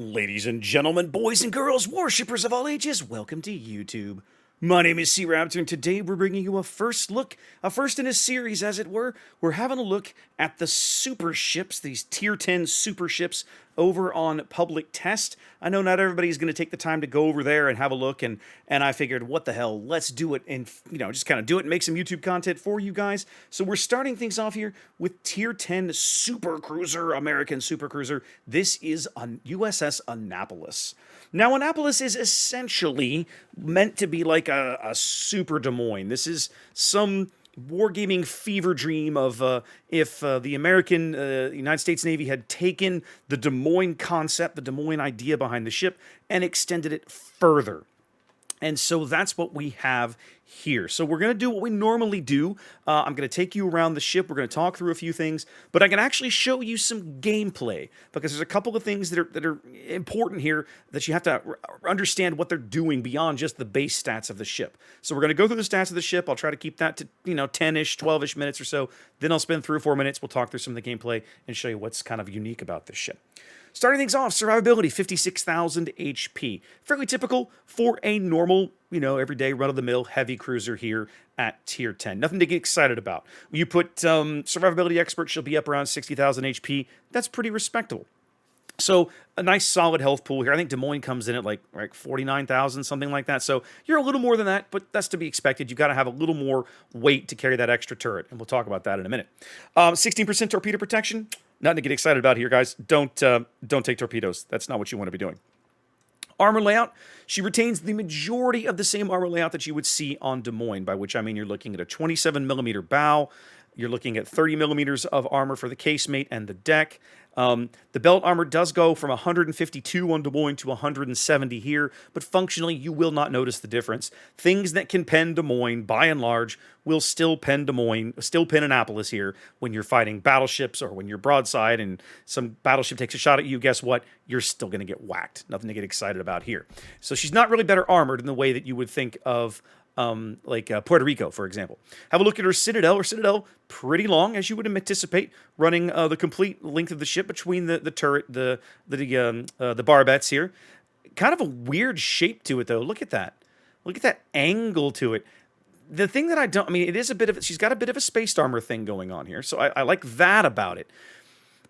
Ladies and gentlemen, boys and girls, worshippers of all ages, welcome to YouTube. My name is SeaRaptor, and today we're bringing you a first in a series, as it were. We're having a look at the super ships, these Tier 10 super ships over on public test. I know not everybody's going to take the time to go over there and have a look, and I figured, what the hell, let's do it and, just kind of do it and make some YouTube content for you guys. So we're starting things off here with Tier 10 super cruiser, American super cruiser. This is on USS Annapolis. Now, Annapolis is essentially meant to be like a super Des Moines. This is some wargaming fever dream of if the American United States Navy had taken the Des Moines concept, the Des Moines idea behind the ship, and extended it further. And so that's what we have here. So we're going to do what we normally do. I'm going to take you around the ship. We're going to talk through a few things, but I can actually show you some gameplay because there's a couple of things that are important here that you have to understand what they're doing beyond just the base stats of the ship. So we're going to go through the stats of the ship. I'll try to keep that to 10-ish, 12-ish minutes or so. Then I'll spend 3 or 4 minutes. We'll talk through some of the gameplay and show you what's kind of unique about this ship. Starting things off, survivability, 56,000 HP. Fairly typical for a normal, everyday run-of-the-mill heavy cruiser here at Tier 10. Nothing to get excited about. You put survivability expert, she'll be up around 60,000 HP. That's pretty respectable. So a nice solid health pool here. I think Des Moines comes in at like 49,000, something like that. So you're a little more than that, but that's to be expected. You've got to have a little more weight to carry that extra turret, and we'll talk about that in a minute. 16% torpedo protection. Nothing to get excited about here, guys. Don't take torpedoes. That's not what you want to be doing. Armor layout, she retains the majority of the same armor layout that you would see on Des Moines, by which I mean you're looking at a 27mm bow. You're looking at 30mm of armor for the casemate and the deck. The belt armor does go from 152 on Des Moines to 170 here, but functionally you will not notice the difference. Things that can pen Des Moines, by and large, will still pen Des Moines, still pen Annapolis here when you're fighting battleships or when you're broadside and some battleship takes a shot at you. Guess what? You're still going to get whacked. Nothing to get excited about here. So she's not really better armored in the way that you would think of Puerto Rico, for example. Have a look at her Citadel. Her Citadel, pretty long, as you would anticipate, running the complete length of the ship between the turret, the barbettes here. Kind of a weird shape to it, though. Look at that. Look at that angle to it. The thing that it is a bit of, she's got a bit of a spaced armor thing going on here, so I like that about it.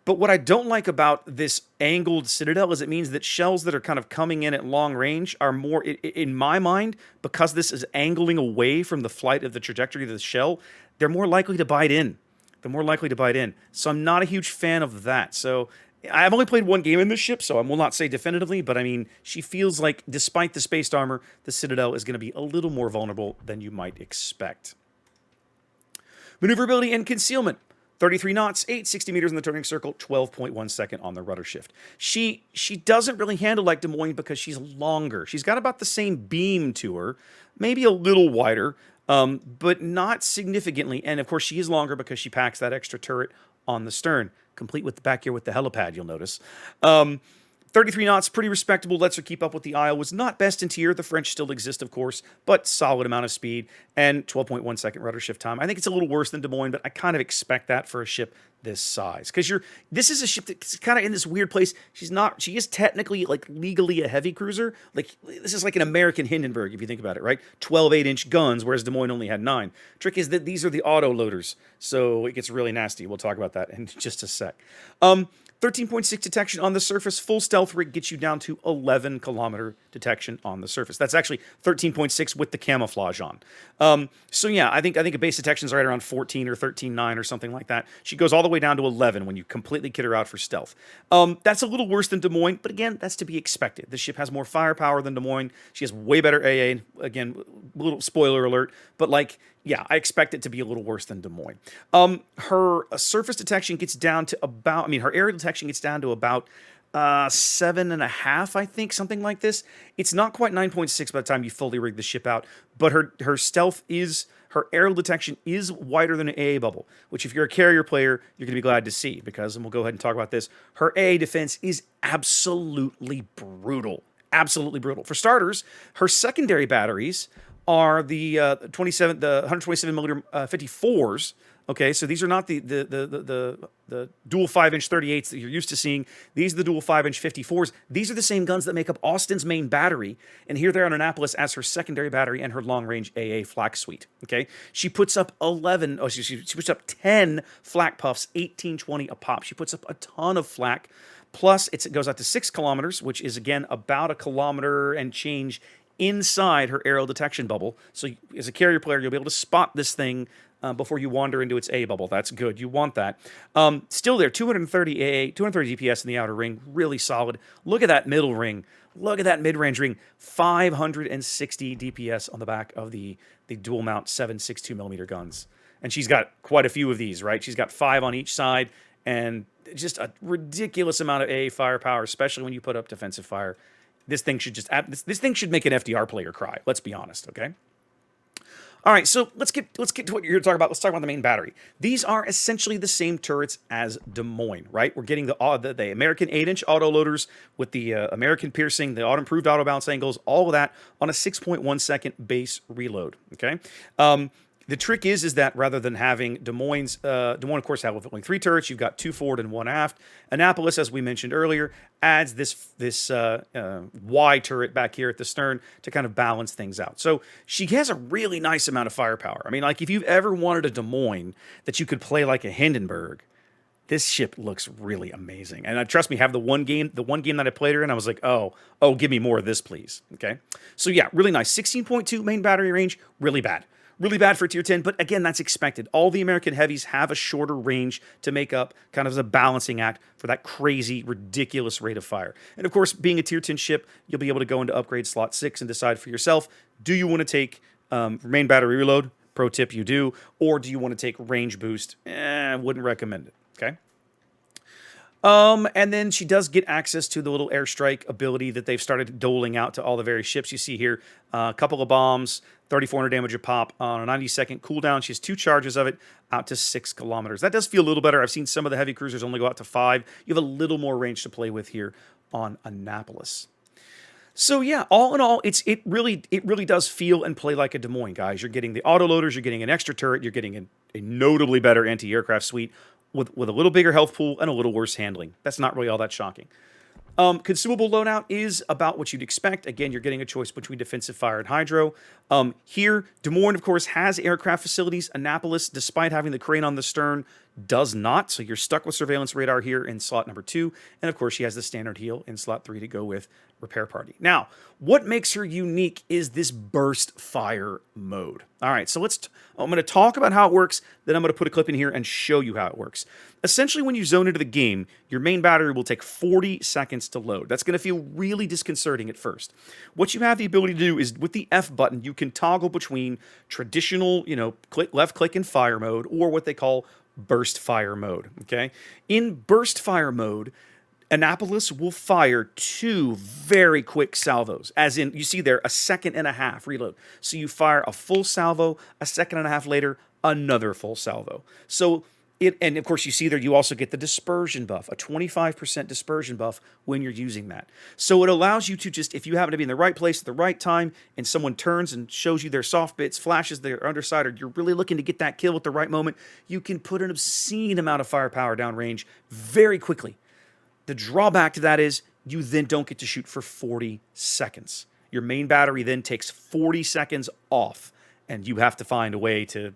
But what I don't like about this angled Citadel is it means that shells that are kind of coming in at long range are more, in my mind, because this is angling away from the flight of the trajectory of the shell, they're more likely to bite in. They're more likely to bite in. So I'm not a huge fan of that. So I've only played one game in this ship, so I will not say definitively, but I mean, she feels like, despite the spaced armor, the Citadel is going to be a little more vulnerable than you might expect. Maneuverability and concealment. 33 knots, 860 meters in the turning circle, 12.1 second on the rudder shift. She doesn't really handle like Des Moines because she's longer. She's got about the same beam to her, maybe a little wider, but not significantly. And of course, she is longer because she packs that extra turret on the stern, complete with the back here with the helipad, you'll notice. 33 knots, pretty respectable, lets her keep up with the Isle. Was not best in tier. The French still exist, of course, but solid amount of speed and 12.1 second rudder shift time. I think it's a little worse than Des Moines, but I kind of expect that for a ship this size. Because this is a ship that's kind of in this weird place. She is technically, like, legally a heavy cruiser. Like, this is like an American Hindenburg, if you think about it, right? 12 8-inch guns, whereas Des Moines only had 9. Trick is that these are the auto loaders, so it gets really nasty. We'll talk about that in just a sec. 13.6 detection on the surface. Full stealth rig gets you down to 11 kilometer detection on the surface. That's actually 13.6 with the camouflage on. So yeah, I think a base detection is right around 14 or 13.9 or something like that. She goes all the way down to 11 when you completely kit her out for stealth. That's a little worse than Des Moines, but again, that's to be expected. This ship has more firepower than Des Moines. She has way better AA. Again, little spoiler alert, but yeah, I expect it to be a little worse than Des Moines. Her surface detection gets down to about, her aerial detection gets down to about 7.5, I think, something like this. It's not quite 9.6 by the time you fully rig the ship out, but her stealth is, her aerial detection is wider than an AA bubble, which if you're a carrier player, you're going to be glad to see, because, and we'll go ahead and talk about this, her AA defense is absolutely brutal. Absolutely brutal. For starters, her secondary batteries are the 127 millimeter 54s. Okay, so these are not the dual 5-inch 38s that you're used to seeing. These are the dual 5-inch 54s. These are the same guns that make up Austin's main battery, and here they're on Annapolis as her secondary battery and her long-range AA flak suite. Okay, she puts up 11. Oh, she puts up 10 flak puffs, 18-20 a pop. She puts up a ton of flak. Plus, it goes out to 6 kilometers, which is again about a kilometer and change inside her aerial detection bubble. So as a carrier player, you'll be able to spot this thing before you wander into its A bubble. That's good. You want that. Still there, 230 AA, 230 DPS in the outer ring. Really solid. Look at that middle ring. Look at that mid-range ring. 560 DPS on the back of the dual mount 7.62 millimeter guns. And she's got quite a few of these, right? She's got 5 on each side and just a ridiculous amount of AA firepower, especially when you put up defensive fire. This thing should this thing should make an FDR player cry. Let's be honest, okay? All right, so let's get to what you're here to talk about. Let's talk about the main battery. These are essentially the same turrets as Des Moines, right? We're getting the American 8-inch autoloaders with the American piercing, the improved auto bounce angles, all of that on a 6.1 second base reload. Okay. The trick is that rather than having Des Moines, of course, have only 3 turrets. You've got 2 forward and 1 aft. Annapolis, as we mentioned earlier, adds this Y turret back here at the stern to kind of balance things out. So she has a really nice amount of firepower. I mean, like if you've ever wanted a Des Moines that you could play like a Hindenburg, this ship looks really amazing. And trust me, have the one game that I played her in, I was like, oh, give me more of this, please. Okay. So yeah, really nice. 16.2 main battery range, really bad. Really bad for tier 10, but again, that's expected. All the American heavies have a shorter range to make up kind of as a balancing act for that crazy, ridiculous rate of fire. And of course, being a tier 10 ship, you'll be able to go into upgrade slot 6 and decide for yourself, do you want to take main battery reload? Pro tip, you do. Or do you want to take range boost? Wouldn't recommend it, okay? And then she does get access to the little airstrike ability that they've started doling out to all the various ships. You see here a couple of bombs, 3,400 damage a pop on a 90-second cooldown. She has 2 charges of it out to 6 kilometers. That does feel a little better. I've seen some of the heavy cruisers only go out to 5. You have a little more range to play with here on Annapolis. So yeah, all in all, it really does feel and play like a Des Moines, guys. You're getting the autoloaders, you're getting an extra turret, you're getting a notably better anti-aircraft suite with a little bigger health pool and a little worse handling. That's not really all that shocking. Consumable loadout is about what you'd expect. Again, you're getting a choice between defensive fire and hydro. Here, Des Moines, of course, has aircraft facilities. Annapolis, despite having the crane on the stern, does not. So you're stuck with surveillance radar here in slot number 2. And of course, she has the standard heal in slot 3 to go with repair party. Now, what makes her unique is this burst fire mode. All right, so I'm going to talk about how it works, then I'm going to put a clip in here and show you how it works. Essentially, when you zone into the game, your main battery will take 40 seconds to load. That's going to feel really disconcerting at first. What you have the ability to do is with the F button, you can toggle between traditional, left click and fire mode, or what they call burst fire mode, okay? In burst fire mode, Annapolis will fire 2 very quick salvos, as in, you see there, a 1.5 seconds reload. So you fire a full salvo, a 1.5 seconds later, another full salvo. So, and of course you see there, you also get the dispersion buff, a 25% dispersion buff when you're using that. So it allows you to just, if you happen to be in the right place at the right time, and someone turns and shows you their soft bits, flashes their underside, or you're really looking to get that kill at the right moment, you can put an obscene amount of firepower downrange very quickly. The drawback to that is you then don't get to shoot for 40 seconds. Your main battery then takes 40 seconds off, and you have to find a way to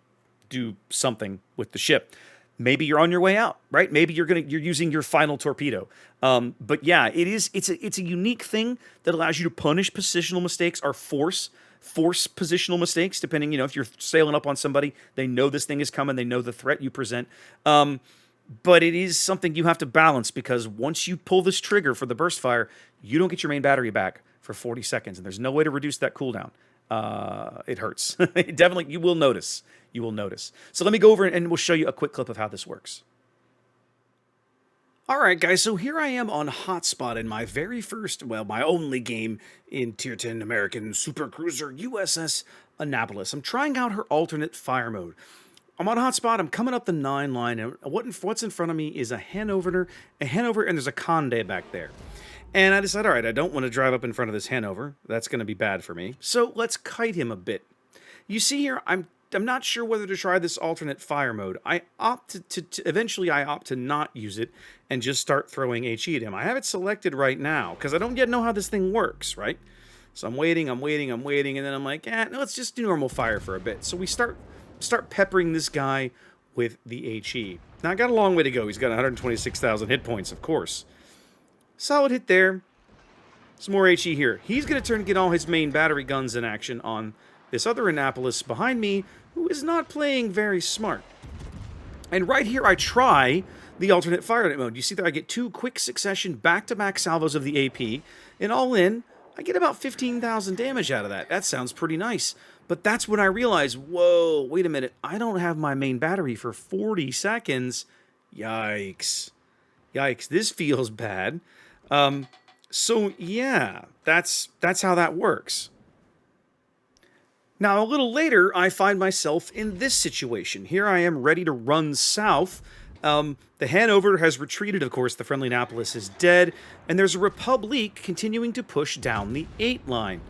do something with the ship. Maybe you're on your way out, right? Maybe you're using your final torpedo. But yeah, it's a unique thing that allows you to punish positional mistakes or force positional mistakes, depending, if you're sailing up on somebody, they know this thing is coming, they know the threat you present. But it is something you have to balance, because once you pull this trigger for the burst fire, you don't get your main battery back for 40 seconds, and there's no way to reduce that cooldown. It hurts. Definitely, you will notice. You will notice. So let me go over and we'll show you a quick clip of how this works. All right, guys, so here I am on Hotspot in my very first, my only game in Tier 10 American supercruiser USS Annapolis. I'm trying out her alternate fire mode. I'm on Hotspot, I'm coming up the 9 line, and what's in front of me is a Hanover, and there's a Conde back there. And I decided, all right, I don't want to drive up in front of this Hanover. That's going to be bad for me. So let's kite him a bit. you see here, I'm not sure whether to try this alternate fire mode. I opt eventually I opt to not use it and just start throwing HE at him. I have it selected right now because I don't yet know how this thing works, right? So I'm waiting, and then I'm like, no, let's just do normal fire for a bit. So we start peppering this guy with the HE. Now, I got a long way to go. He's got 126,000 hit points, of course. Solid hit there. Some more HE here. He's going to turn and get all his main battery guns in action on this other Annapolis behind me, who is not playing very smart. And right here, I try the alternate fire mode. You see that I get 2 quick succession back-to-back salvos of the AP, and all in, I get about 15,000 damage out of that. That sounds pretty nice. But that's when I realize, whoa, wait a minute, I don't have my main battery for 40 seconds. Yikes. Yikes, this feels bad. So yeah, that's how that works. Now, a little later, I find myself in this situation. Here I am ready to run south. The Hanover has retreated, of course, the friendly Annapolis is dead, and there's a Republic continuing to push down the 8 line.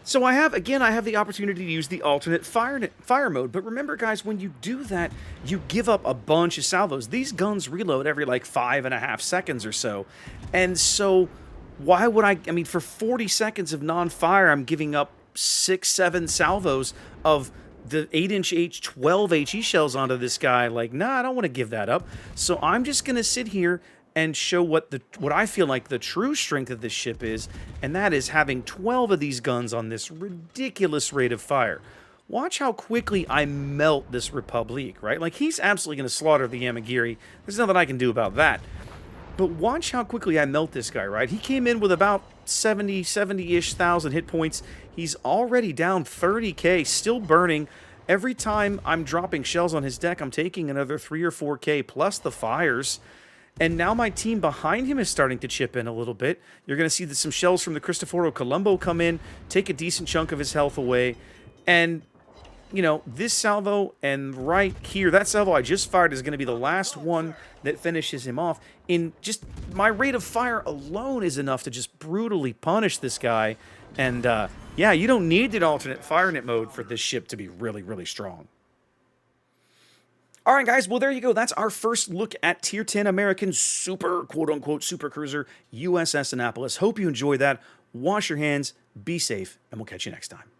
So I have the opportunity to use the alternate fire mode, but remember, guys, when you do that, you give up a bunch of salvos. These guns reload every, like, 5.5 seconds or so, and so why would I mean, for 40 seconds of non-fire, I'm giving up 6-7 salvos of the 8-inch H12 HE shells onto this guy. Like, nah, I don't want to give that up. So I'm just going to sit here and show what I feel like the true strength of this ship is, and that is having 12 of these guns on this ridiculous rate of fire. Watch how quickly I melt this Republic, right? Like, he's absolutely going to slaughter the Yamagiri. There's nothing I can do about that. But watch how quickly I melt this guy, right? He came in with about 70-ish thousand hit points. He's already down 30k, still burning. Every time I'm dropping shells on his deck, I'm taking another 3 or 4k plus the fires. And now my team behind him is starting to chip in a little bit. You're going to see that some shells from the Cristoforo Colombo come in, take a decent chunk of his health away. And, you know, this salvo and right here, that salvo I just fired is going to be the last one that finishes him off. In just my rate of fire alone is enough to just brutally punish this guy. And, yeah, you don't need an alternate fire net mode for this ship to be really, really strong. All right, guys, well, there you go. That's our first look at Tier 10 American super, quote-unquote, super cruiser USS Annapolis. Hope you enjoyed that. Wash your hands, be safe, and we'll catch you next time.